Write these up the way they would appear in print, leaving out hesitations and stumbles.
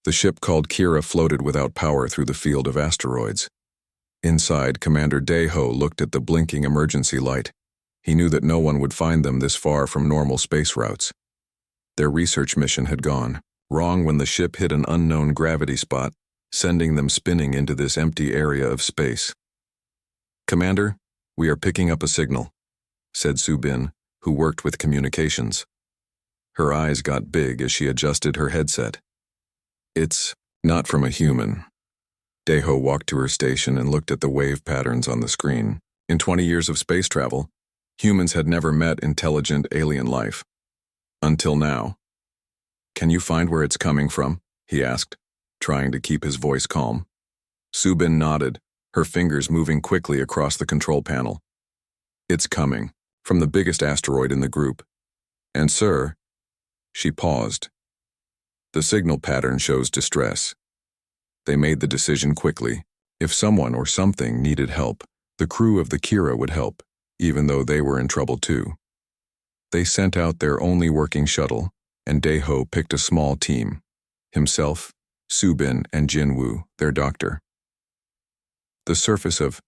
The ship called Kira floated without power through the field of asteroids. Inside, Commander Daeho looked at the blinking emergency light. He knew that no one would find them this far from normal space routes. Their research mission had gone wrong when the ship hit an unknown gravity spot, sending them spinning into this empty area of space. "Commander, we are picking up a signal," said Su-bin, who worked with communications. Her eyes got big as she adjusted her headset. "It's not from a human." Daeho walked to her station and looked at the wave patterns on the screen. In 20 years of space travel, humans had never met intelligent alien life. Until now. "Can you find where it's coming from?" he asked, trying to keep his voice calm. Su-bin nodded, her fingers moving quickly across the control panel. "It's coming from the biggest asteroid in the group. And sir," she paused. "The signal pattern shows distress." They made the decision quickly. If someone or something needed help, the crew of the Kira would help, even though they were in trouble too. They sent out their only working shuttle, and Daeho picked a small team. Himself, Su-bin, and Jin-woo, their doctor. The surface of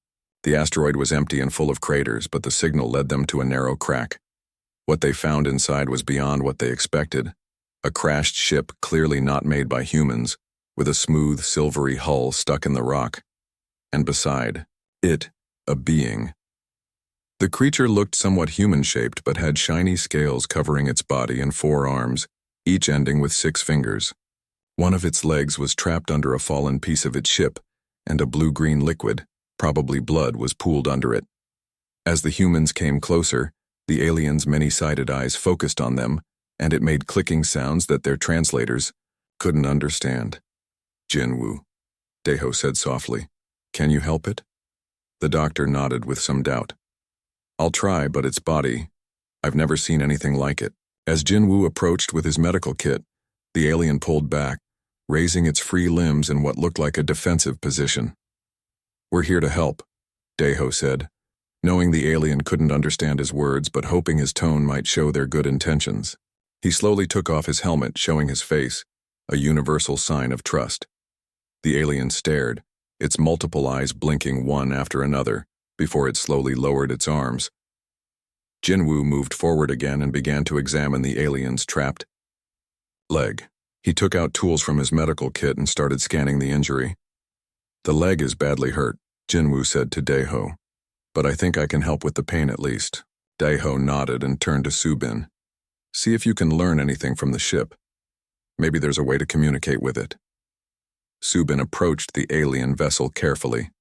the asteroid was empty and full of craters, but the signal led them to a narrow crack. What they found inside was beyond what they expected. A crashed ship clearly not made by humans, with a smooth, silvery hull stuck in the rock. And beside it, a being. The creature looked somewhat human-shaped but had shiny scales covering its body and 4 arms, each ending with 6 fingers. One of its legs was trapped under a fallen piece of its ship, and a blue-green liquid, probably blood, was pooled under it. As the humans came closer, the alien's many-sided eyes focused on them, and it made clicking sounds that their translators couldn't understand. "Jin-woo," Daeho said softly. "Can you help it?" The doctor nodded with some doubt. "I'll try, but its body, I've never seen anything like it." As Jin-woo approached with his medical kit, the alien pulled back, raising its free limbs in what looked like a defensive position. "We're here to help," Daeho said, knowing the alien couldn't understand his words but hoping his tone might show their good intentions. He slowly took off his helmet, showing his face, a universal sign of trust. The alien stared, its multiple eyes blinking one after another, before it slowly lowered its arms. Jin-woo moved forward again and began to examine the alien's trapped leg. He took out tools from his medical kit and started scanning the injury. "The leg is badly hurt," Jin-woo said to Daeho. "But I think I can help with the pain at least." Daeho nodded and turned to Su-bin. "See if you can learn anything from the ship. Maybe there's a way to communicate with it." Su-bin approached the alien vessel carefully.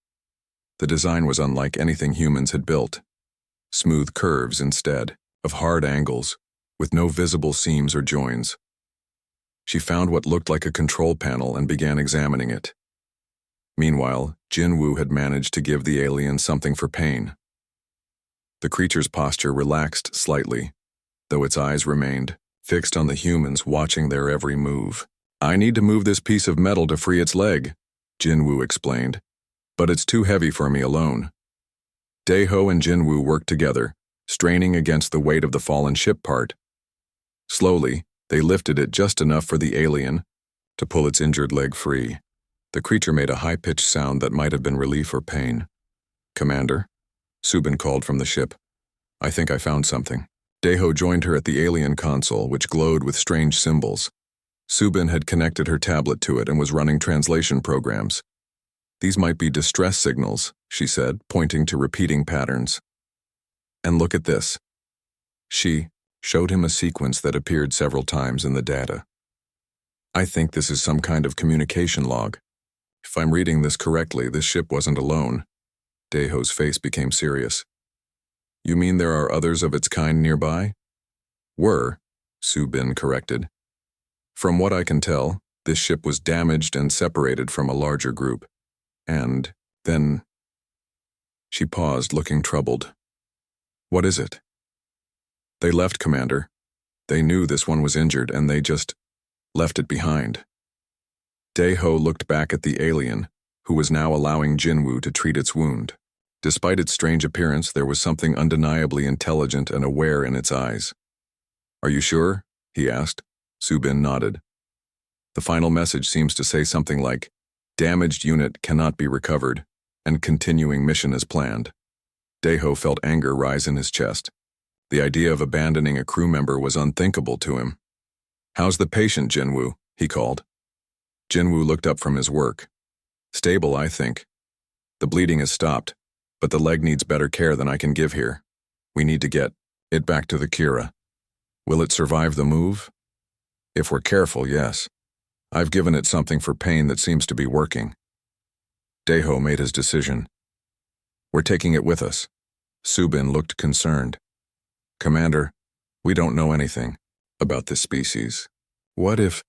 The design was unlike anything humans had built. Smooth curves instead of hard angles, with no visible seams or joins. She found what looked like a control panel and began examining it. Meanwhile, Jin-woo had managed to give the alien something for pain. The creature's posture relaxed slightly, though its eyes remained fixed on the humans, watching their every move. "I need to move this piece of metal to free its leg," Jin-woo explained. "But it's too heavy for me alone." Daeho and Jin-woo worked together, straining against the weight of the fallen ship part. Slowly, they lifted it just enough for the alien to pull its injured leg free. The creature made a high-pitched sound that might have been relief or pain. "Commander," Su-bin called from the ship. "I think I found something." Daeho joined her at the alien console, which glowed with strange symbols. Su-bin had connected her tablet to it and was running translation programs. "These might be distress signals," she said, pointing to repeating patterns. "And look at this." She showed him a sequence that appeared several times in the data. "I think this is some kind of communication log. If I'm reading this correctly, this ship wasn't alone." Daeho's face became serious. "You mean there are others of its kind nearby?" "Were," Su-bin corrected. "From what I can tell, this ship was damaged and separated from a larger group. And then..." She paused, looking troubled. "What is it?" "They left, Commander. They knew this one was injured, and they just left it behind." Daeho looked back at the alien, who was now allowing Jin-woo to treat its wound. Despite its strange appearance, there was something undeniably intelligent and aware in its eyes. "Are you sure?" he asked. Su-bin nodded. The final message seems to say something like, "Damaged unit cannot be recovered, and continuing mission as planned." Deho felt anger rise in his chest. The idea of abandoning a crew member was unthinkable to him. "How's the patient, Jinwoo?" he called. Jinwoo looked up from his work. "Stable, I think. The bleeding has stopped, but the leg needs better care than I can give here. We need to get it back to the Kira. Will it survive the move? If we're careful, yes. I've given it something for pain that seems to be working." Deho made his decision. "We're taking it with us." Subin looked concerned. "Commander, we don't know anything about this species. What if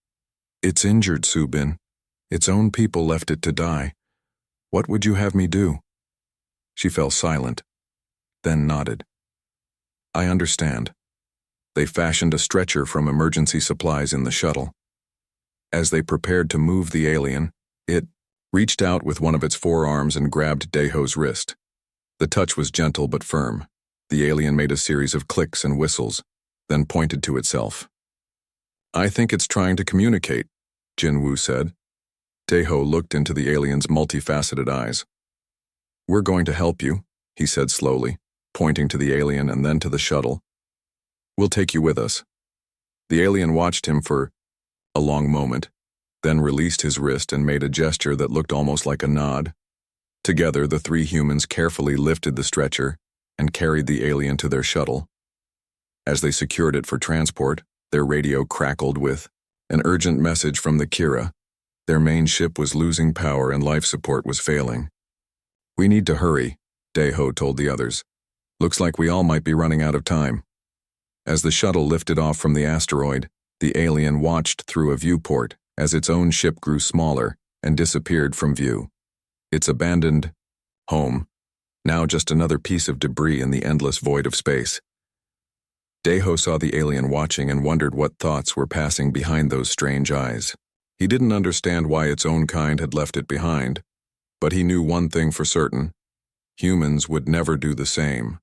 it's injured, Subin? Its own people left it to die. What would you have me do?" She fell silent, then nodded. "I understand." They fashioned a stretcher from emergency supplies in the shuttle. As they prepared to move the alien, it reached out with one of its forearms and grabbed Deho's wrist. The touch was gentle but firm. The alien made a series of clicks and whistles, then pointed to itself. "I think it's trying to communicate," Jinwoo said. Deho looked into the alien's multifaceted eyes. "We're going to help you," he said slowly, pointing to the alien and then to the shuttle. "We'll take you with us." The alien watched him for a long moment, then released his wrist and made a gesture that looked almost like a nod. Together, the three humans carefully lifted the stretcher and carried the alien to their shuttle. As they secured it for transport, their radio crackled with an urgent message from the Kira. Their main ship was losing power and life support was failing. "We need to hurry," Deho told the others. "Looks like we all might be running out of time." As the shuttle lifted off from the asteroid, the alien watched through a viewport as its own ship grew smaller and disappeared from view. Its abandoned home, now just another piece of debris in the endless void of space. Deho saw the alien watching and wondered what thoughts were passing behind those strange eyes. He didn't understand why its own kind had left it behind, but he knew one thing for certain: humans would never do the same.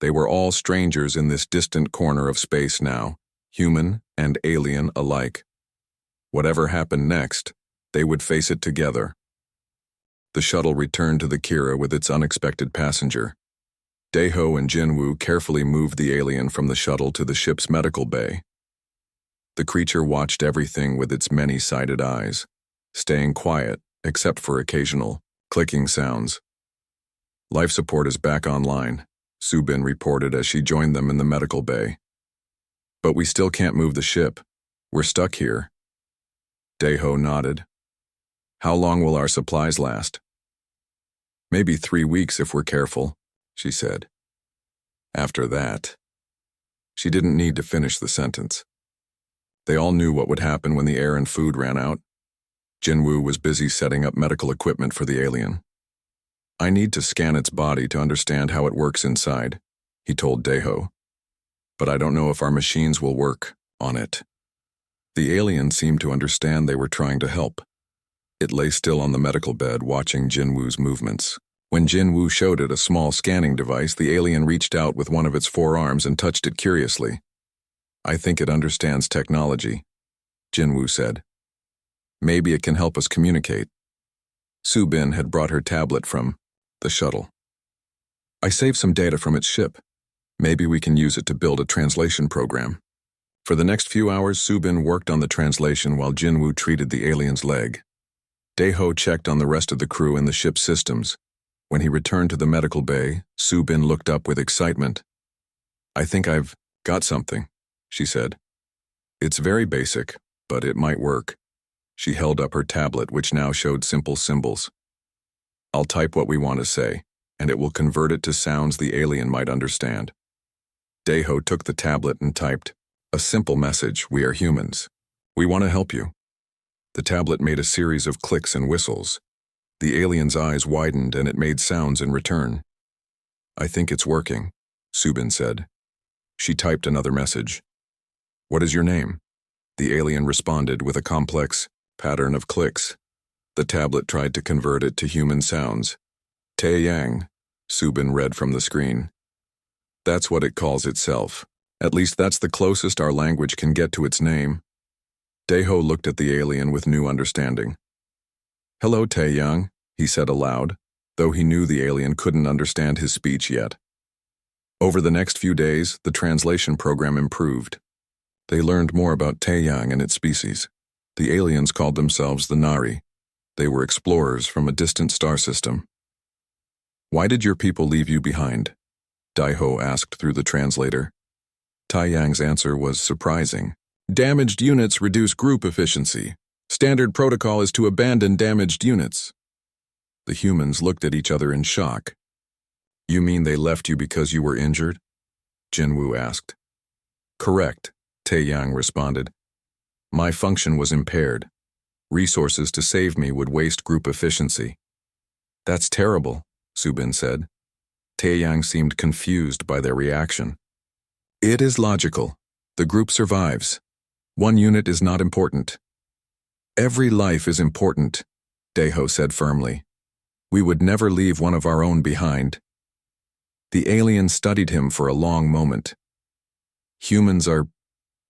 They were all strangers in this distant corner of space now, human and alien alike. Whatever happened next, they would face it together. The shuttle returned to the Kira with its unexpected passenger. Deho and Jinwoo carefully moved the alien from the shuttle to the ship's medical bay. The creature watched everything with its many-sided eyes, staying quiet except for occasional clicking sounds. "Life support is back online," Subin reported as she joined them in the medical bay. "But we still can't move the ship. We're stuck here." Deho nodded. "How long will our supplies last?" "Maybe 3 weeks if we're careful," she said. "After that..." She didn't need to finish the sentence. They all knew what would happen when the air and food ran out. Jinwoo was busy setting up medical equipment for the alien. "I need to scan its body to understand how it works inside," he told Deho. "But I don't know if our machines will work on it." The alien seemed to understand they were trying to help. It lay still on the medical bed, watching Jinwoo's movements. When Jinwoo showed it a small scanning device, the alien reached out with one of its forearms and touched it curiously. "I think it understands technology," Jinwoo said. "Maybe it can help us communicate." Subin had brought her tablet from the shuttle. "I saved some data from its ship. Maybe we can use it to build a translation program." For the next few hours, Subin worked on the translation while Jinwoo treated the alien's leg. Deho checked on the rest of the crew and the ship's systems. When he returned to the medical bay, Subin looked up with excitement. "I think I've got something," she said. "It's very basic, but it might work." She held up her tablet, which now showed simple symbols. "I'll type what we want to say, and it will convert it to sounds the alien might understand." Deho took the tablet and typed, "A simple message: we are humans. We want to help you." The tablet made a series of clicks and whistles. The alien's eyes widened and it made sounds in return. "I think it's working," Subin said. She typed another message. "What is your name?" The alien responded with a complex pattern of clicks. The tablet tried to convert it to human sounds. "Taeyang," Subin read from the screen. "That's what it calls itself. At least that's the closest our language can get to its name." Daeho looked at the alien with new understanding. "Hello, Tae-yang," he said aloud, though he knew the alien couldn't understand his speech yet. Over the next few days, the translation program improved. They learned more about Tae-yang and its species. The aliens called themselves the Nari. They were explorers from a distant star system. "Why did your people leave you behind?" Daeho asked through the translator. Tae-yang's answer was surprising. "Damaged units reduce group efficiency. Standard protocol is to abandon damaged units." The humans looked at each other in shock. "You mean they left you because you were injured?" Jinwoo asked. "Correct," Tae-yang responded. "My function was impaired. Resources to save me would waste group efficiency." "That's terrible," Subin said. Tae-yang seemed confused by their reaction. "It is logical. The group survives. One unit is not important." "Every life is important," Daeho said firmly. "We would never leave one of our own behind." The alien studied him for a long moment. "Humans are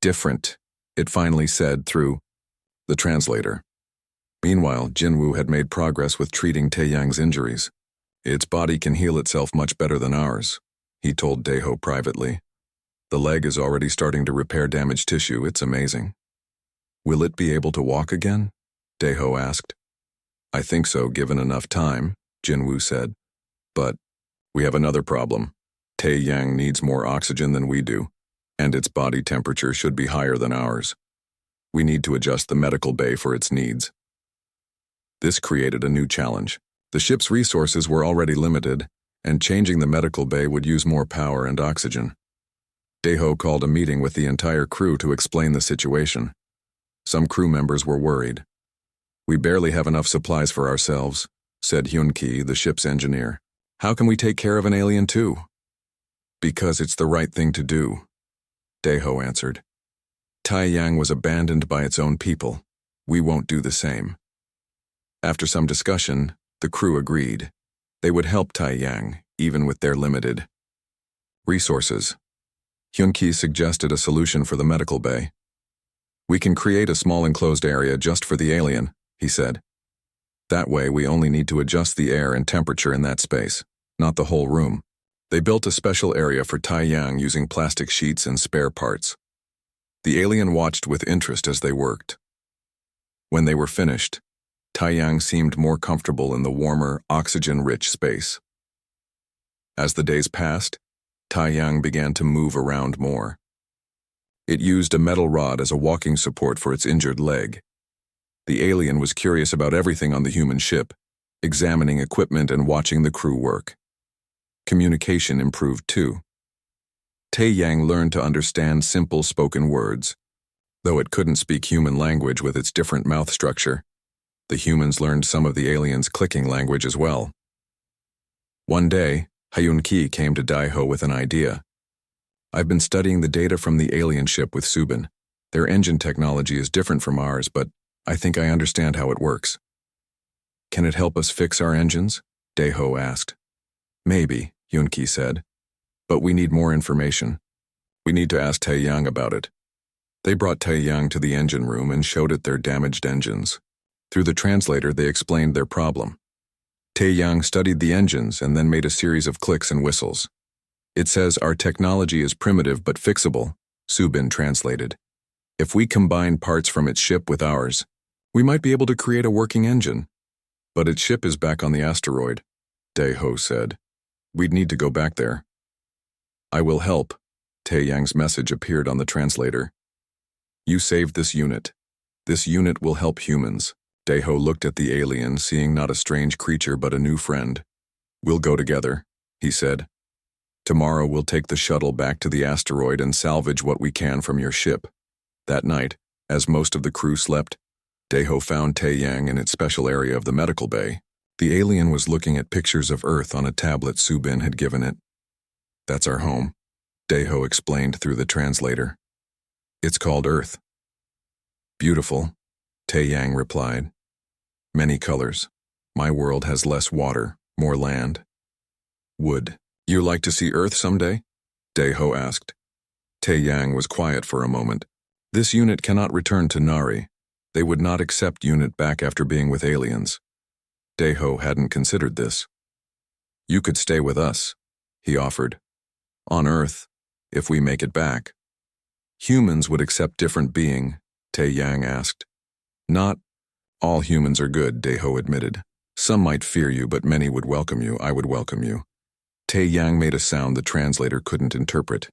different," it finally said through the translator. Meanwhile, Jinwoo had made progress with treating Tae-yang's injuries. "Its body can heal itself much better than ours," he told Daeho privately. "The leg is already starting to repair damaged tissue. It's amazing." "Will it be able to walk again?" Daeho asked. "I think so, given enough time," Jinwoo said. "But we have another problem. Tae-yang needs more oxygen than we do, and its body temperature should be higher than ours. We need to adjust the medical bay for its needs." This created a new challenge. The ship's resources were already limited, and changing the medical bay would use more power and oxygen. Daeho called a meeting with the entire crew to explain the situation. Some crew members were worried. "We barely have enough supplies for ourselves," said Hyun-ki, the ship's engineer. "How can we take care of an alien too?" "Because it's the right thing to do," Daeho answered. "Tae-yang was abandoned by its own people. We won't do the same." After some discussion, the crew agreed. They would help Tae-yang, even with their limited resources. Hyun-ki suggested a solution for the medical bay. "We can create a small enclosed area just for the alien," he said. "That way we only need to adjust the air and temperature in that space, not the whole room." They built a special area for Tae-yang using plastic sheets and spare parts. The alien watched with interest as they worked. When they were finished, Tae-yang seemed more comfortable in the warmer, oxygen-rich space. As the days passed, Tae-yang began to move around more. It used a metal rod as a walking support for its injured leg. The alien was curious about everything on the human ship, examining equipment and watching the crew work. Communication improved too. Tae-yang learned to understand simple spoken words. Though it couldn't speak human language with its different mouth structure, the humans learned some of the alien's clicking language as well. One day, Hyun-ki came to Daeho with an idea. "I've been studying the data from the alien ship with Subin. Their engine technology is different from ours, but I think I understand how it works." "Can it help us fix our engines?" Daeho asked. "Maybe," Hyun-ki said. "But we need more information. We need to ask Tae-yang about it." They brought Tae-yang to the engine room and showed it their damaged engines. Through the translator, they explained their problem. Tae-yang studied the engines and then made a series of clicks and whistles. "It says our technology is primitive but fixable," Subin translated. "If we combine parts from its ship with ours, we might be able to create a working engine." "But its ship is back on the asteroid," Daeho said. "We'd need to go back there." "I will help," Tae-yang's message appeared on the translator. "You saved this unit. This unit will help humans." Daeho looked at the alien, seeing not a strange creature but a new friend. "We'll go together," he said. "Tomorrow we'll take the shuttle back to the asteroid and salvage what we can from your ship." That night, as most of the crew slept, Daeho found Tae-yang in its special area of the medical bay. The alien was looking at pictures of Earth on a tablet Subin had given it. "That's our home," Daeho explained through the translator. "It's called Earth." "Beautiful," Tae-yang replied. "Many colors. My world has less water, more land." "Would you like to see Earth someday?" Daeho asked. Tae-yang was quiet for a moment, This unit cannot return to Nari. They would not accept unit back after being with aliens. Daeho hadn't considered this. You could stay with us, he offered. On Earth, if we make it back. Humans would accept different being, Tae-yang asked. Not all humans are good, Daeho admitted. Some might fear you, but many would welcome you. I would welcome you. Tae-yang made a sound the translator couldn't interpret.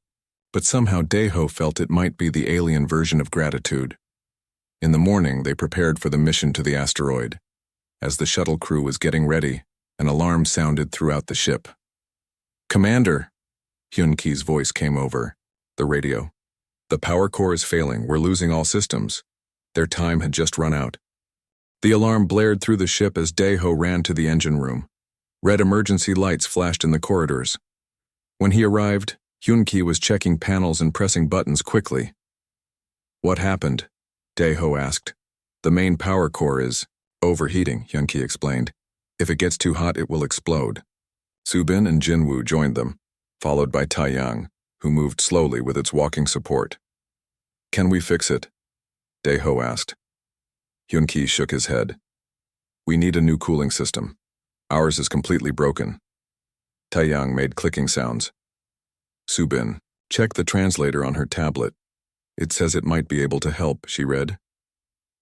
But somehow Daeho felt it might be the alien version of gratitude. In the morning, they prepared for the mission to the asteroid. As the shuttle crew was getting ready, an alarm sounded throughout the ship. Commander! Hyun-Ki's voice came over the radio. The power core is failing. We're losing all systems. Their time had just run out. The alarm blared through the ship as Daeho ran to the engine room. Red emergency lights flashed in the corridors. When he arrived, Hyun-Ki was checking panels and pressing buttons quickly. What happened? Daeho asked. The main power core is overheating, Hyun-Ki explained. If it gets too hot, it will explode. Subin and Jinwoo joined them, followed by Tae-yang, who moved slowly with its walking support. Can we fix it? Daeho asked. Hyun-Ki shook his head. We need a new cooling system. Ours is completely broken. Tae-yang made clicking sounds. Subin, check the translator on her tablet. It says it might be able to help, she read.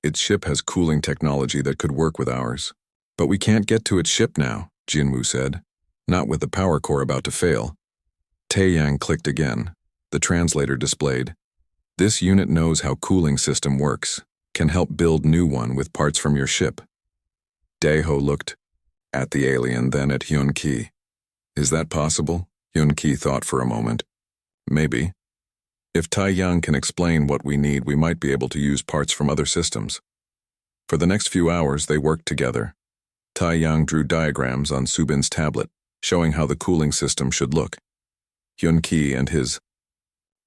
Its ship has cooling technology that could work with ours. But we can't get to its ship now, Jinwoo said. Not with the power core about to fail. Tae-yang clicked again. The translator displayed. This unit knows how cooling system works. Can help build new one with parts from your ship. Daeho looked at the alien, then at Hyun-Ki. Is that possible? Hyun-Ki thought for a moment. Maybe. If Tae-yang can explain what we need, we might be able to use parts from other systems. For the next few hours, they worked together. Tae-yang drew diagrams on Subin's tablet, showing how the cooling system should look. Hyun-Ki and his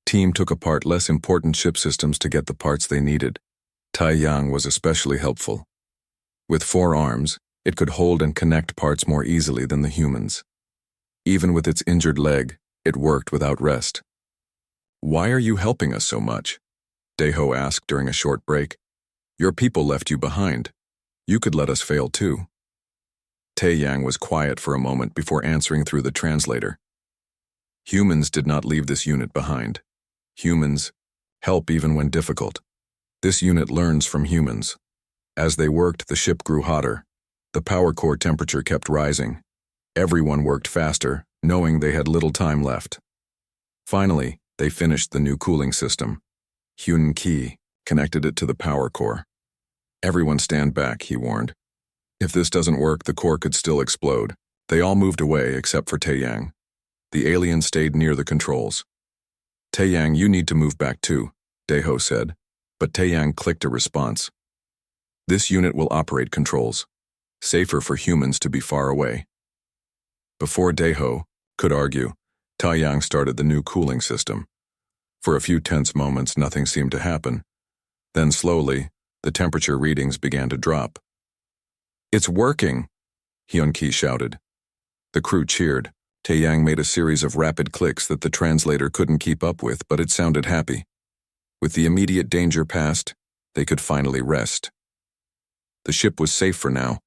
team took apart less important ship systems to get the parts they needed. Tae-yang was especially helpful. With 4 arms, it could hold and connect parts more easily than the humans. Even with its injured leg, it worked without rest. Why are you helping us so much? Daeho asked during a short break. Your people left you behind. You could let us fail too. Tae-yang was quiet for a moment before answering through the translator. Humans did not leave this unit behind. Humans help even when difficult. This unit learns from humans. As they worked, the ship grew hotter. The power core temperature kept rising. Everyone worked faster, knowing they had little time left. Finally, they finished the new cooling system. Hyun-Ki connected it to the power core. Everyone stand back, he warned. If this doesn't work, the core could still explode. They all moved away except for Tae-yang. The alien stayed near the controls. Tae-yang, you need to move back too, Daeho said, but Tae-yang clicked a response. This unit will operate controls. Safer for humans to be far away. Before Daeho could argue, Tae-yang started the new cooling system. For a few tense moments, nothing seemed to happen. Then slowly, the temperature readings began to drop. It's working, Hyun-Ki shouted. The crew cheered. Tae-yang made a series of rapid clicks that the translator couldn't keep up with, but it sounded happy. With the immediate danger past, they could finally rest. The ship was safe for now,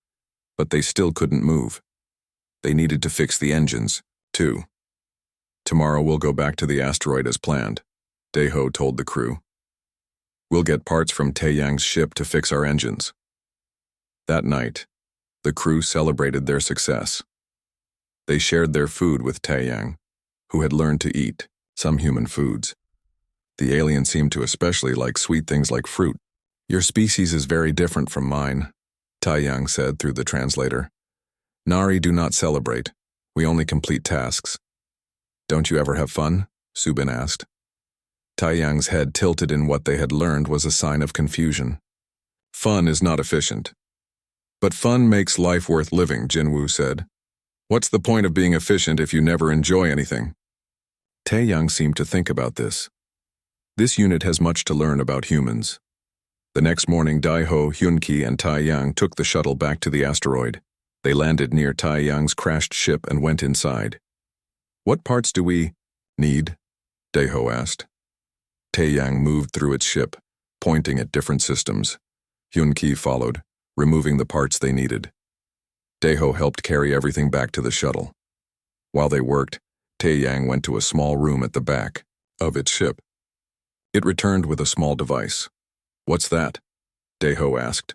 but they still couldn't move. They needed to fix the engines, too. Tomorrow we'll go back to the asteroid as planned, Daeho told the crew. We'll get parts from Tae-yang's ship to fix our engines. That night, the crew celebrated their success. They shared their food with Tae-yang, who had learned to eat some human foods. The alien seemed to especially like sweet things like fruit. Your species is very different from mine, Tae-yang said through the translator. Nari do not celebrate. We only complete tasks. Don't you ever have fun? Subin asked. Tae-yang's head tilted in what they had learned was a sign of confusion. Fun is not efficient. But fun makes life worth living, Jinwoo said. What's the point of being efficient if you never enjoy anything? Tae-yang seemed to think about this. This unit has much to learn about humans. The next morning, Daeho, Hyun-Ki, and Tae-yang took the shuttle back to the asteroid. They landed near Tae-yang's crashed ship and went inside. What parts do we need? Daeho asked. Tae-yang moved through its ship, pointing at different systems. Hyun-ki followed, removing the parts they needed. Dae-ho helped carry everything back to the shuttle. While they worked, Tae-yang went to a small room at the back of its ship. It returned with a small device. "What's that?" Dae-ho asked.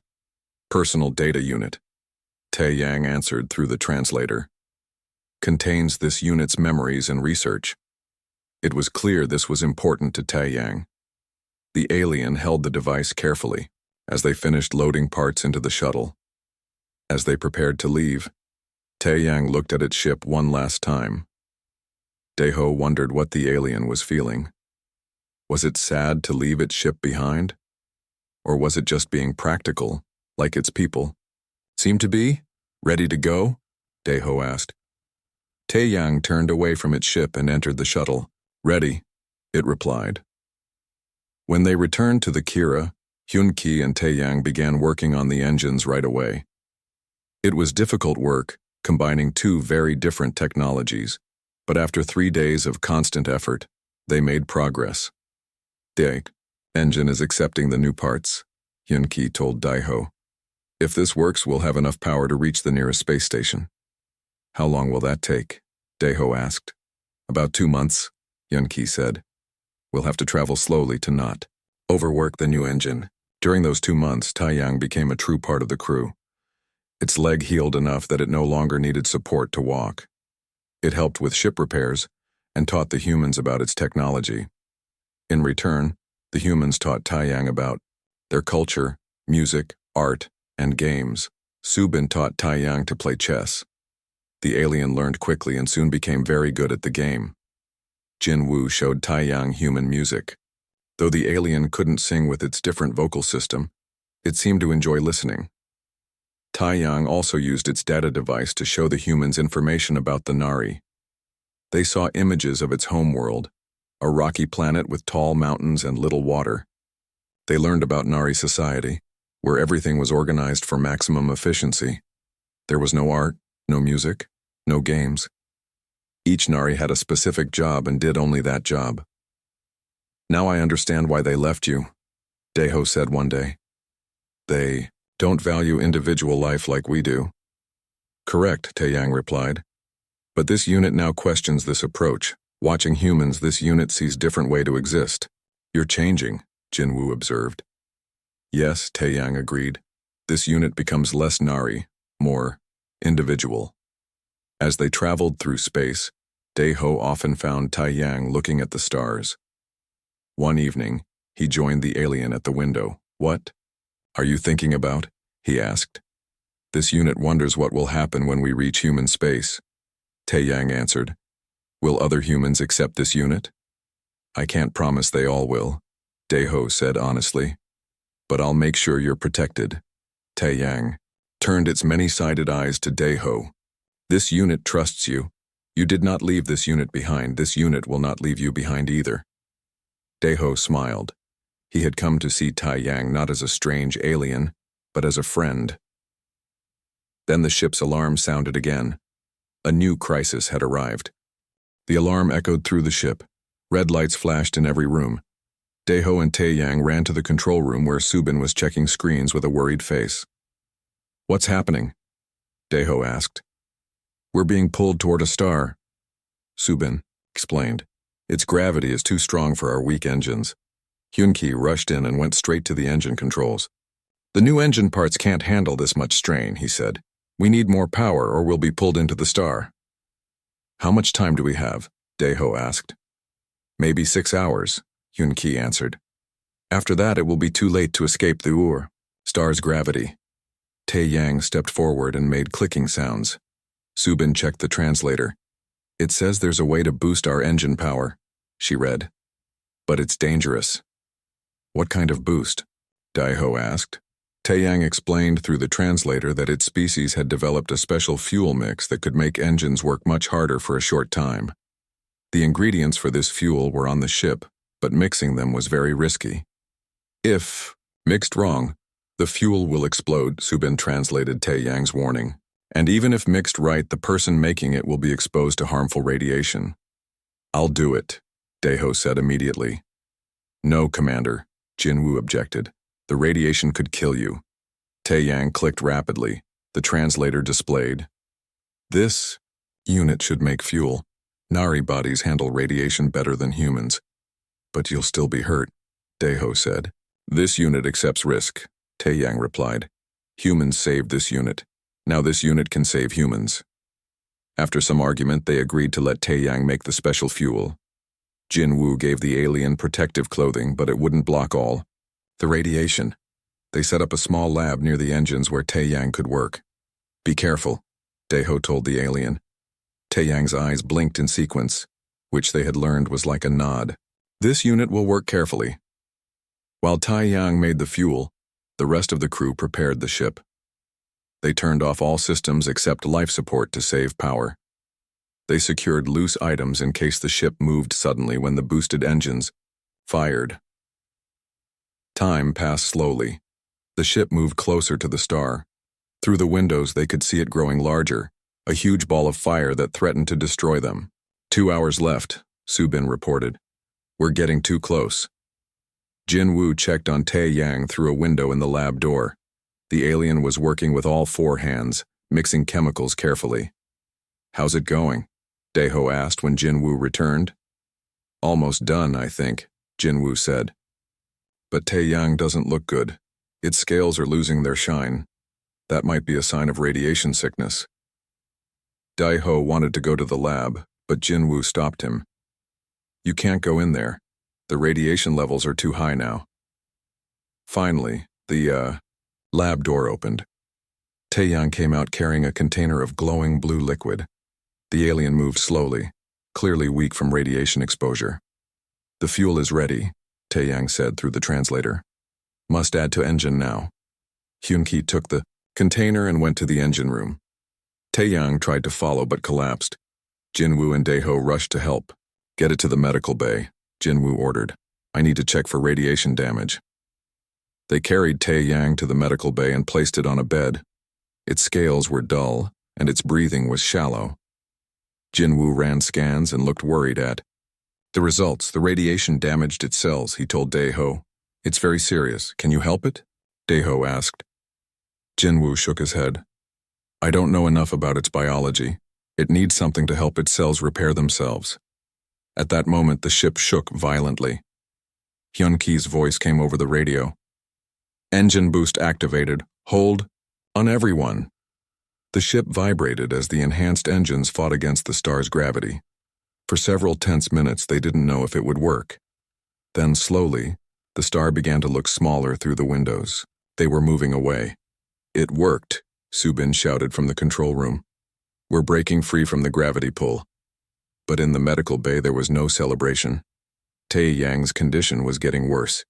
"Personal data unit," Tae-yang answered through the translator. "Contains this unit's memories and research." It was clear this was important to Tae-yang. The alien held the device carefully as they finished loading parts into the shuttle. As they prepared to leave, Tae-yang looked at its ship one last time. Dae-ho wondered what the alien was feeling. Was it sad to leave its ship behind? Or was it just being practical, like its people? "Seem to be? Ready to go?" Dae-ho asked. Tae-yang turned away from its ship and entered the shuttle. "Ready," it replied. When they returned to the Kira, Hyun-ki and Tae-yang began working on the engines right away. It was difficult work, combining two very different technologies, but after 3 days of constant effort, they made progress. "The engine is accepting the new parts," Hyun-ki told Dae-ho. "If this works, we'll have enough power to reach the nearest space station." "How long will that take?" Dae-ho asked. "About 2 months, Hyun-ki said. "We'll have to travel slowly to not overwork the new engine." During those 2 months, Tae-yang became a true part of the crew. Its leg healed enough that it no longer needed support to walk. It helped with ship repairs and taught the humans about its technology. In return, the humans taught Tae-yang about their culture, music, art, and games. Subin taught Tae-yang to play chess. The alien learned quickly and soon became very good at the game. Jin-woo showed Tae-yang human music. Though the alien couldn't sing with its different vocal system, it seemed to enjoy listening. Tae-yang also used its data device to show the humans information about the Nari. They saw images of its homeworld, a rocky planet with tall mountains and little water. They learned about Nari society, where everything was organized for maximum efficiency. There was no art, no music, no games. Each Nari had a specific job and did only that job. "Now I understand why they left you," Dae-ho said one day. "They don't value individual life like we do." "Correct," Tae-yang replied. "But this unit now questions this approach. Watching humans, this unit sees different way to exist." "You're changing," Jin-woo observed. "Yes," Tae-yang agreed. "This unit becomes less Nari, more individual." As they traveled through space, Dae-ho often found Tae-yang looking at the stars. One evening, he joined the alien at the window. "What are you thinking about?" he asked. "This unit wonders what will happen when we reach human space." Tae-yang answered. "Will other humans accept this unit?" "I can't promise they all will," Dae-ho said honestly. "But I'll make sure you're protected." Tae-yang turned its many-sided eyes to Dae-ho. "This unit trusts you. You did not leave this unit behind. This unit will not leave you behind either." Dae-ho smiled. He had come to see Tae-yang not as a strange alien, but as a friend. Then the ship's alarm sounded again. A new crisis had arrived. The alarm echoed through the ship. Red lights flashed in every room. Dae-ho and Tae-yang ran to the control room where Subin was checking screens with a worried face. "What's happening?" Dae-ho asked. "We're being pulled toward a star," Subin explained. "Its gravity is too strong for our weak engines." Hyun-ki rushed in and went straight to the engine controls. "The new engine parts can't handle this much strain," he said. "We need more power or we'll be pulled into the star." "How much time do we have?" Dae-ho asked. "Maybe 6 hours," Hyun-ki answered. "After that it will be too late to escape the star's gravity." Tae-yang stepped forward and made clicking sounds. Subin checked the translator. "It says there's a way to boost our engine power," she read. "But it's dangerous." "What kind of boost?" Dae-ho asked. Tae-yang explained through the translator that its species had developed a special fuel mix that could make engines work much harder for a short time. The ingredients for this fuel were on the ship, but mixing them was very risky. "If mixed wrong, the fuel will explode," Subin translated Tae-yang's warning. "And even if mixed right, the person making it will be exposed to harmful radiation." "I'll do it," Dae-ho said immediately. "No, Commander," Jinwoo objected. The radiation could kill you. Taeyang clicked rapidly. The translator displayed. This unit should make fuel. Nari bodies handle radiation better than humans. But you'll still be hurt, Daeho said. This unit accepts risk, Taeyang replied. Humans saved this unit. Now this unit can save humans. After some argument, they agreed to let Taeyang make the special fuel. Jinwoo gave the alien protective clothing, but it wouldn't block all the radiation. They set up a small lab near the engines where Taeyang could work. Be careful, Daeho told the alien. Taeyang's eyes blinked in sequence, which they had learned was like a nod. This unit will work carefully. While Taeyang made the fuel, the rest of the crew prepared the ship. They turned off all systems except life support to save power. They secured loose items in case the ship moved suddenly when the boosted engines fired. Time passed slowly. The ship moved closer to the star. Through the windows they could see it growing larger, a huge ball of fire that threatened to destroy them. 2 hours left, Subin reported. We're getting too close. Jinwoo checked on Taeyang through a window in the lab door. The alien was working with all 4 hands, mixing chemicals carefully. How's it going? Daeho asked when Jinwoo returned. Almost done, I think, Jinwoo said. But Taeyang doesn't look good. Its scales are losing their shine. That might be a sign of radiation sickness. Daeho wanted to go to the lab, but Jinwoo stopped him. You can't go in there. The radiation levels are too high now. Finally, the lab door opened. Taeyang came out carrying a container of glowing blue liquid. The alien moved slowly, clearly weak from radiation exposure. The fuel is ready, Taeyang said through the translator. Must add to engine now. Hyunki took the container and went to the engine room. Taeyang tried to follow but collapsed. Jinwoo and Daeho rushed to help. Get it to the medical bay, Jinwoo ordered. I need to check for radiation damage. They carried Taeyang to the medical bay and placed it on a bed. Its scales were dull, and its breathing was shallow. Jinwoo ran scans and looked worried at the results. The radiation damaged its cells, he told Daeho. It's very serious. Can you help it? Daeho asked. Jinwoo shook his head. I don't know enough about its biology. It needs something to help its cells repair themselves. At that moment, the ship shook violently. Hyunki's voice came over the radio. Engine boost activated. Hold on everyone. The ship vibrated as the enhanced engines fought against the star's gravity. For several tense minutes, they didn't know if it would work. Then, slowly, the star began to look smaller through the windows. They were moving away. It worked, Subin shouted from the control room. We're breaking free from the gravity pull. But in the medical bay, there was no celebration. Taeyang's condition was getting worse.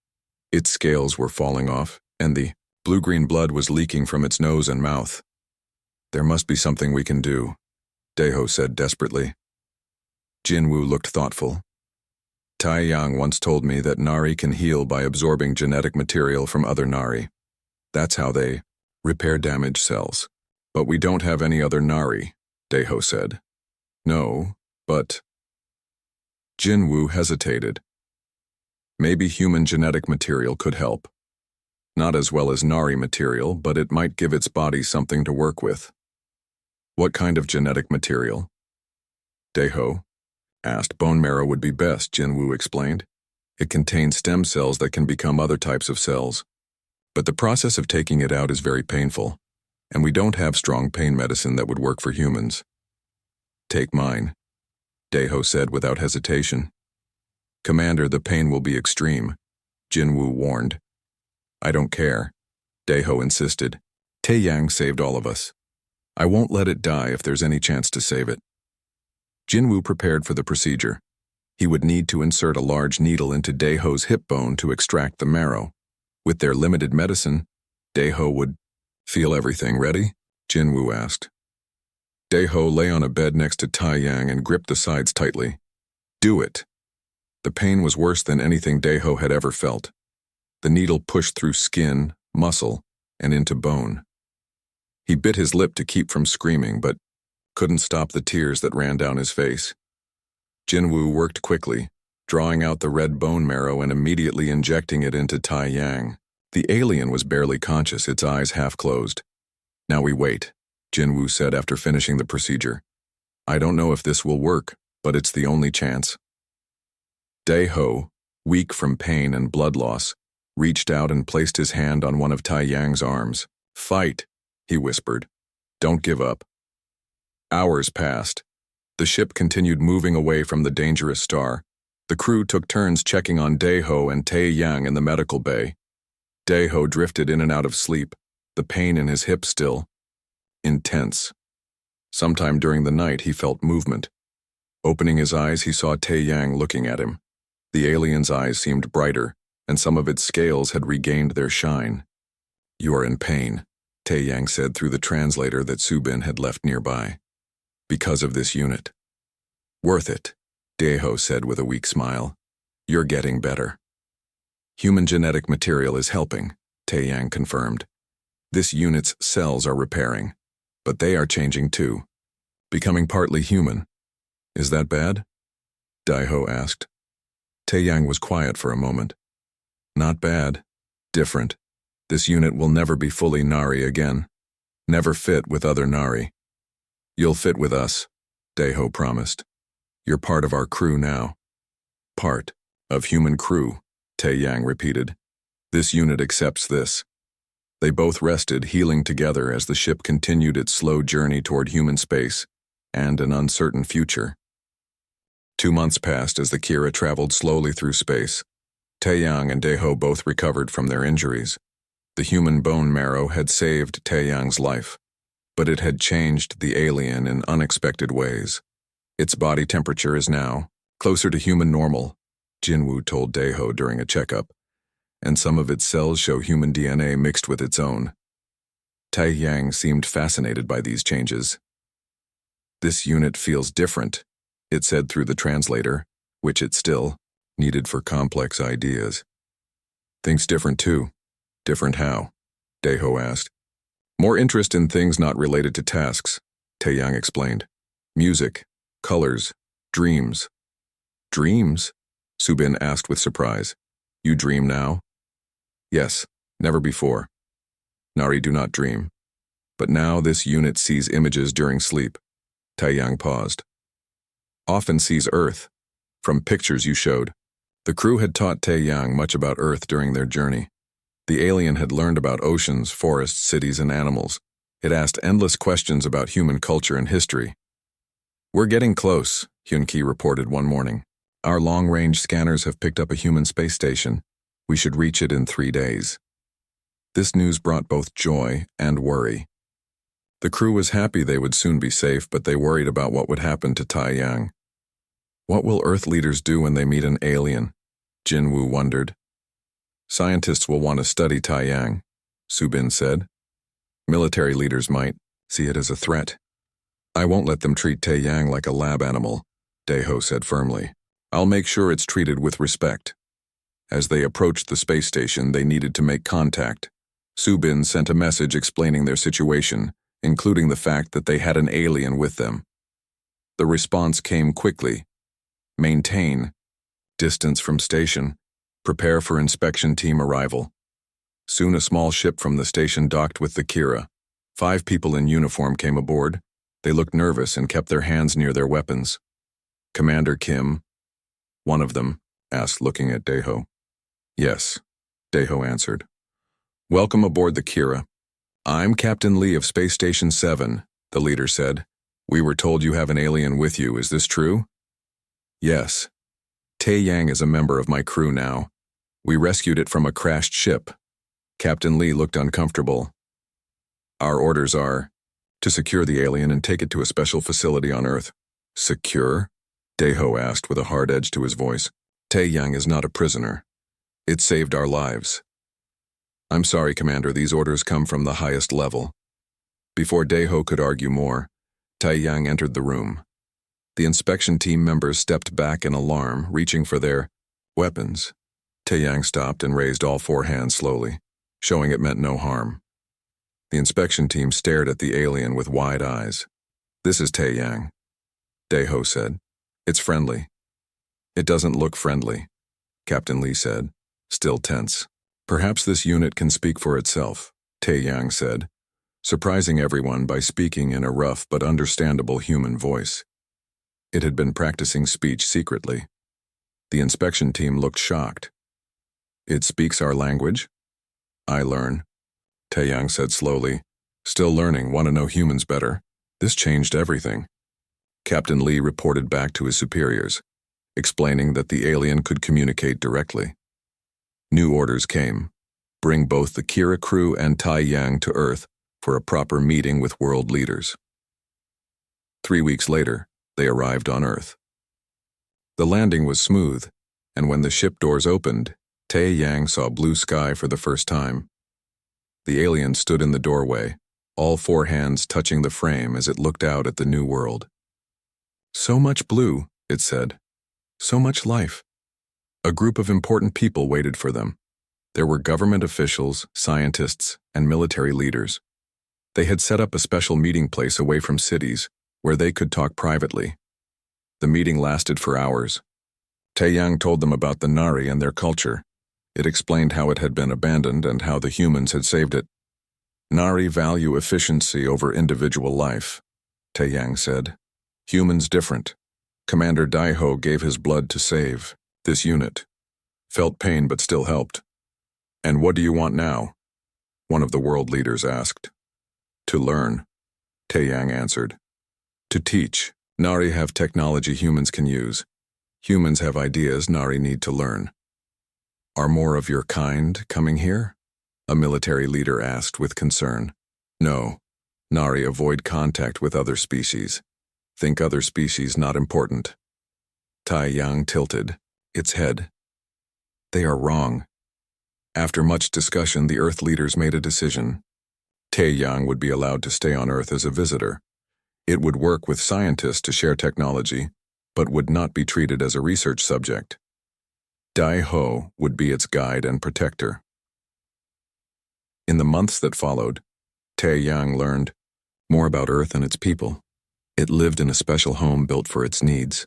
Its scales were falling off, and the blue-green blood was leaking from its nose and mouth. There must be something we can do, Daeho said desperately. Jinwoo looked thoughtful. Taeyang once told me that Nari can heal by absorbing genetic material from other Nari. That's how they repair damaged cells. But we don't have any other Nari, Daeho said. No, but... Jinwoo hesitated. Maybe human genetic material could help. Not as well as Nari material, but it might give its body something to work with. What kind of genetic material? Daeho asked. Bone marrow would be best, Jinwoo explained. It contains stem cells that can become other types of cells. But the process of taking it out is very painful, and we don't have strong pain medicine that would work for humans. Take mine, Daeho said without hesitation. Commander, the pain will be extreme, Jinwoo warned. I don't care, Daeho insisted. Taeyang saved all of us. I won't let it die if there's any chance to save it. Jinwoo prepared for the procedure. He would need to insert a large needle into Daeho's hip bone to extract the marrow. With their limited medicine, Daeho would feel everything. Ready? Jinwoo asked. Daeho lay on a bed next to Taeyang and gripped the sides tightly. Do it. The pain was worse than anything Daeho had ever felt. The needle pushed through skin, muscle, and into bone. He bit his lip to keep from screaming, but couldn't stop the tears that ran down his face. Jinwoo worked quickly, drawing out the red bone marrow and immediately injecting it into Tai Yang. The alien was barely conscious, its eyes half closed. "Now we wait," Jinwoo said after finishing the procedure. "I don't know if this will work, but it's the only chance." Dae-ho, weak from pain and blood loss, reached out and placed his hand on one of Tai Yang's arms. "Fight," he whispered. "Don't give up." Hours passed. The ship continued moving away from the dangerous star. The crew took turns checking on Dae-ho and Tai Yang in the medical bay. Dae-ho drifted in and out of sleep, the pain in his hip still intense. Sometime during the night he felt movement. Opening his eyes, he saw Tai Yang looking at him. The alien's eyes seemed brighter, and some of its scales had regained their shine. "You are in pain," Tai Yang said through the translator that Subin had left nearby. "Because of this unit." "Worth it," Dae-ho said with a weak smile. "You're getting better." "Human genetic material is helping," Tai Yang confirmed. "This unit's cells are repairing, but they are changing too, becoming partly human." "Is that bad?" Dae-ho asked. Tai Yang was quiet for a moment. "Not bad. Different. This unit will never be fully Nari again. Never fit with other Nari." "You'll fit with us," Dae-ho promised. "You're part of our crew now." "Part of human crew," Tai Yang repeated. "This unit accepts this." They both rested, healing together as the ship continued its slow journey toward human space and an uncertain future. 2 months passed as the Kira traveled slowly through space. Taeyang and Dae-ho both recovered from their injuries. The human bone marrow had saved Taeyang's life, but it had changed the alien in unexpected ways. "Its body temperature is now closer to human normal," Jinwoo told Dae-ho during a checkup, "and some of its cells show human DNA mixed with its own." Taeyang seemed fascinated by these changes. "This unit feels different," it said through the translator, which it still needed for complex ideas. "Things different too." "Different how?" Dae-ho asked. "More interest in things not related to tasks," Taeyang explained. "Music, colors, dreams." "Dreams?" Subin asked with surprise. "You dream now?" "Yes, never before. Nari do not dream. But now this unit sees images during sleep." Taeyang paused. "Often sees Earth, from pictures you showed." The crew had taught Taeyang much about Earth during their journey. The alien had learned about oceans, forests, cities, and animals. It asked endless questions about human culture and history. "We're getting close," Hyun-ki reported one morning. "Our long-range scanners have picked up a human space station. We should reach it in 3 days." This news brought both joy and worry. The crew was happy they would soon be safe, but they worried about what would happen to Taeyang. What will Earth leaders do when they meet an alien? Jinwoo wondered. "Scientists will want to study Taeyang," Subin said. "Military leaders might see it as a threat." "I won't let them treat Taeyang like a lab animal," Dae-ho said firmly. "I'll make sure it's treated with respect." As they approached the space station, they needed to make contact. Subin sent a message explaining their situation, including the fact that they had an alien with them. The response came quickly. "Maintain. Distance from station. Prepare for inspection team arrival." Soon a small ship from the station docked with the Kira. 5 people in uniform came aboard. They looked nervous and kept their hands near their weapons. "Commander Kim?" one of them asked, looking at Dae-ho. "Yes," Dae-ho answered. "Welcome aboard the Kira." "I'm Captain Lee of Space Station 7, the leader said. "We were told you have an alien with you, is this true?" "Yes. Taeyang is a member of my crew now. We rescued it from a crashed ship." Captain Lee looked uncomfortable. "Our orders are to secure the alien and take it to a special facility on Earth." "Secure?" Dae-ho asked with a hard edge to his voice. "Taeyang is not a prisoner. It saved our lives." "I'm sorry, Commander, these orders come from the highest level." Before Dae-ho could argue more, Taeyang entered the room. The inspection team members stepped back in alarm, reaching for their weapons. Taeyang stopped and raised all 4 hands slowly, showing it meant no harm. The inspection team stared at the alien with wide eyes. "This is Taeyang," Dae-ho said. "It's friendly." It doesn't look friendly, Captain Lee said, still tense. Perhaps this unit can speak for itself, Tae-yang said, surprising everyone by speaking in a rough but understandable human voice. It had been practicing speech secretly. The inspection team looked shocked. It speaks our language? I learn, Tae-yang said slowly. Still learning, want to know humans better. This changed everything. Captain Lee reported back to his superiors, explaining that the alien could communicate directly. New orders came. Bring both the Kira crew and Tae-yang to Earth for a proper meeting with world leaders. 3 weeks later, they arrived on Earth. The landing was smooth, and when the ship doors opened, Tae-yang saw blue sky for the first time. The alien stood in the doorway, all 4 hands touching the frame as it looked out at the new world. So much blue, it said. So much life. A group of important people waited for them. There were government officials, scientists, and military leaders. They had set up a special meeting place away from cities, where they could talk privately. The meeting lasted for hours. Tae-yang told them about the Nari and their culture. It explained how it had been abandoned and how the humans had saved it. Nari value efficiency over individual life, Tae-yang said. Humans different. Commander Daiho gave his blood to save this unit. Felt pain but still helped. And what do you want now? One of the world leaders asked. To learn, Tae-yang answered. To teach. Nari have technology humans can use. Humans have ideas Nari need to learn. Are more of your kind coming here? A military leader asked with concern. No. Nari avoid contact with other species. Think other species not important. Tae-yang tilted, its head. They are wrong. After much discussion, the Earth leaders made a decision. Tae-yang would be allowed to stay on Earth as a visitor. It would work with scientists to share technology, but would not be treated as a research subject. Daiho would be its guide and protector. In the months that followed, Tae-yang learned more about Earth and its people. It lived in a special home built for its needs,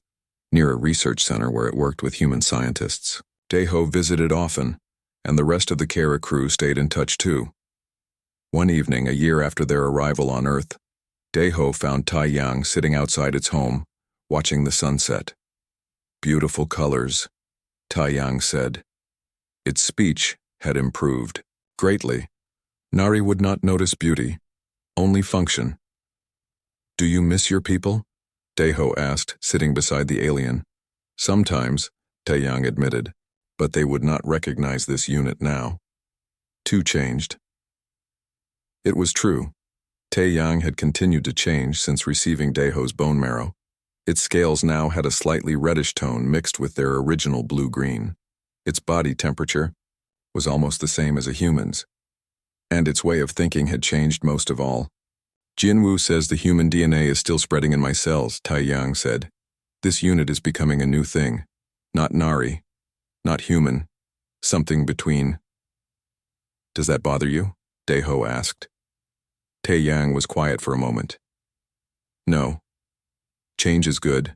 near a research center where it worked with human scientists. Daiho visited often, and the rest of the Kara crew stayed in touch too. One evening, a year after their arrival on Earth, Daiho found Tae-yang sitting outside its home, watching the sunset. Beautiful colors, Tae-yang said. Its speech had improved greatly. Nari would not notice beauty, only function. Do you miss your people? Daiho asked, sitting beside the alien. Sometimes, Tae-yang admitted, but they would not recognize this unit now. Too changed. It was true. Tae-yang had continued to change since receiving Daiho's bone marrow. Its scales now had a slightly reddish tone mixed with their original blue-green. Its body temperature was almost the same as a human's. And its way of thinking had changed most of all. Jinwoo says the human DNA is still spreading in my cells, Tae-yang said. This unit is becoming a new thing. Not Nari. Not human. Something between. Does that bother you? Daiho asked. Tae-yang was quiet for a moment. No. Change is good.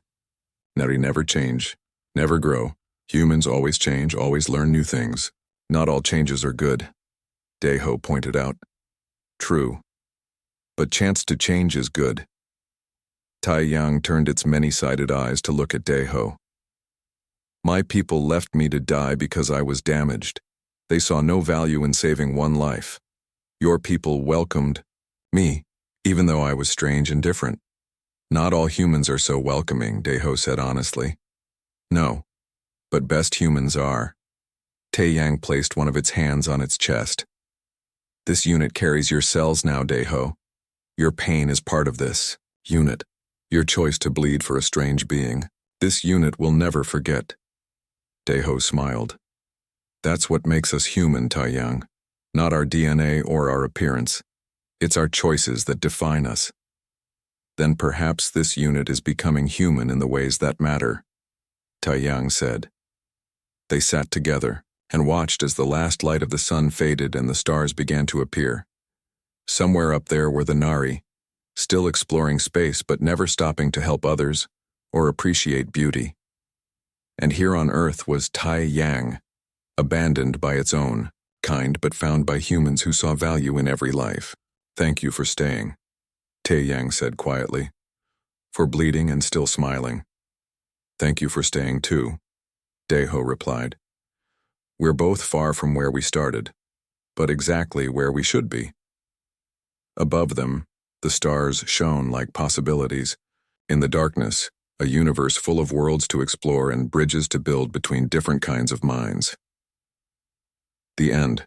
Nari never change, never grow. Humans always change, always learn new things. Not all changes are good, Daiho pointed out. True. But chance to change is good. Tae-yang turned its many-sided eyes to look at Daiho. My people left me to die because I was damaged. They saw no value in saving one life. Your people welcomed me, even though I was strange and different. Not all humans are so welcoming, Daiho said honestly. No, but best humans are. Tae-yang placed one of its hands on its chest. This unit carries your cells now, Daiho. Your pain is part of this unit. Your choice to bleed for a strange being. This unit will never forget. Daiho smiled. That's what makes us human, Tae-yang. Not our DNA or our appearance. It's our choices that define us. Then perhaps this unit is becoming human in the ways that matter, Tae-yang said. They sat together and watched as the last light of the sun faded and the stars began to appear. Somewhere up there were the Nari, still exploring space but never stopping to help others or appreciate beauty. And here on Earth was Tai Yang, abandoned by its own, kind but found by humans who saw value in every life. Thank you for staying, Tai Yang said quietly, for bleeding and still smiling. Thank you for staying too, Daeho replied. We're both far from where we started, but exactly where we should be. Above them, the stars shone like possibilities. In the darkness, a universe full of worlds to explore and bridges to build between different kinds of minds. The end.